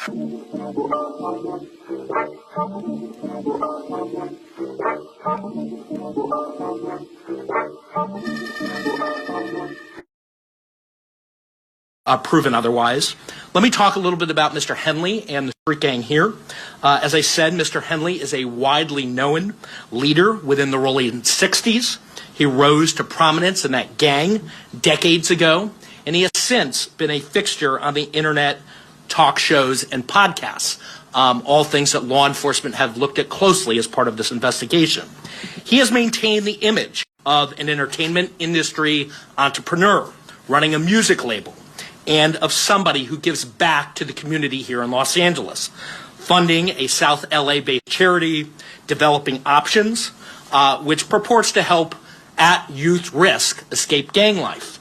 Proven otherwise. Let me talk a little bit about Mr. Henley and the street gang here. As I said, Mr. Henley is a widely known leader within the Rollin 60s. He rose to prominence in that gang decades ago, and he has since been a fixture on the internet, talk shows, and podcasts, all things that law enforcement have looked at closely as part of this investigation. He has maintained the image of an entertainment industry entrepreneur running a music label, and of somebody who gives back to the community here in Los Angeles, funding a South LA-based charity, developing options, which purports to help at youth risk escape gang life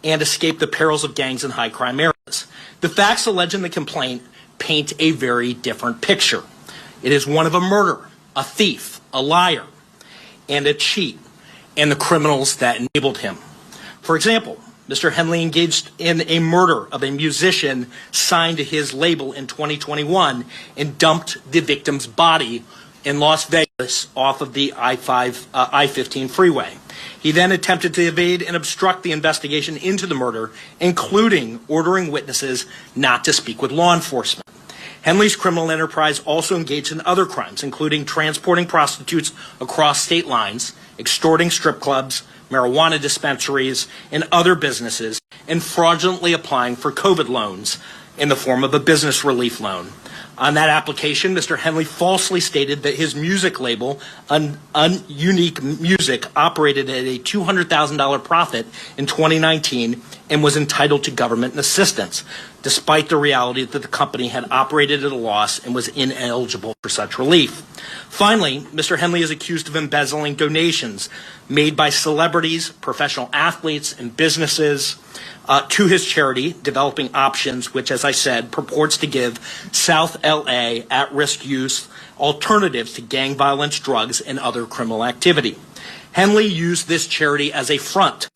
and escape the perils of gangs in high crime areas. The facts alleged in the complaint paint a very different picture. It is one of a murderer, a thief, a liar, and a cheat, and the criminals that enabled him. For example, Mr. Henley engaged in a murder of a musician signed to his label in 2021 and dumped the victim's body in Las Vegas off of the I-15 freeway. He then attempted to evade and obstruct the investigation into the murder, including ordering witnesses not to speak with law enforcement. Henley's criminal enterprise also engaged in other crimes, including transporting prostitutes across state lines, extorting strip clubs, marijuana dispensaries, and other businesses, and fraudulently applying for COVID loans in the form of a business relief loan. On that application, Mr. Henley falsely stated that his music label, Unique Music, operated at a $200,000 profit in 2019 and was entitled to government assistance, despite the reality that the company had operated at a loss and was ineligible for such relief. Finally, Mr. Henley is accused of embezzling donations made by celebrities, professional athletes, and businesses to his charity, Developing Options, which, as I said, purports to give South LA at-risk youth alternatives to gang violence, drugs, and other criminal activity. Henley used this charity as a front.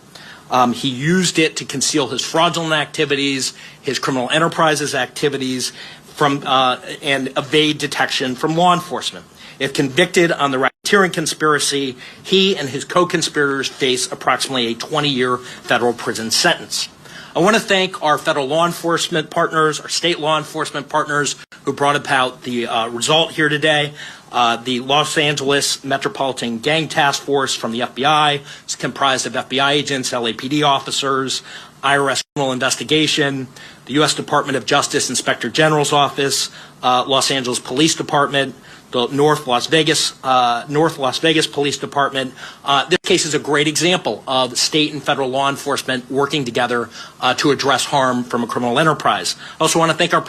He used it to conceal his fraudulent activities, his criminal enterprises activities, and evade detection from law enforcement. If convicted on the racketeering conspiracy, he and his co-conspirators face approximately a 20-year federal prison sentence. I want to thank our federal law enforcement partners, our state law enforcement partners who brought about the result here today. The Los Angeles Metropolitan Gang Task Force from the FBI. It's comprised of FBI agents, LAPD officers, IRS criminal investigation, the U.S. Department of Justice Inspector General's Office, Los Angeles Police Department, the North Las Vegas Police Department. This case is a great example of state and federal law enforcement working together to address harm from a criminal enterprise. I also want to thank our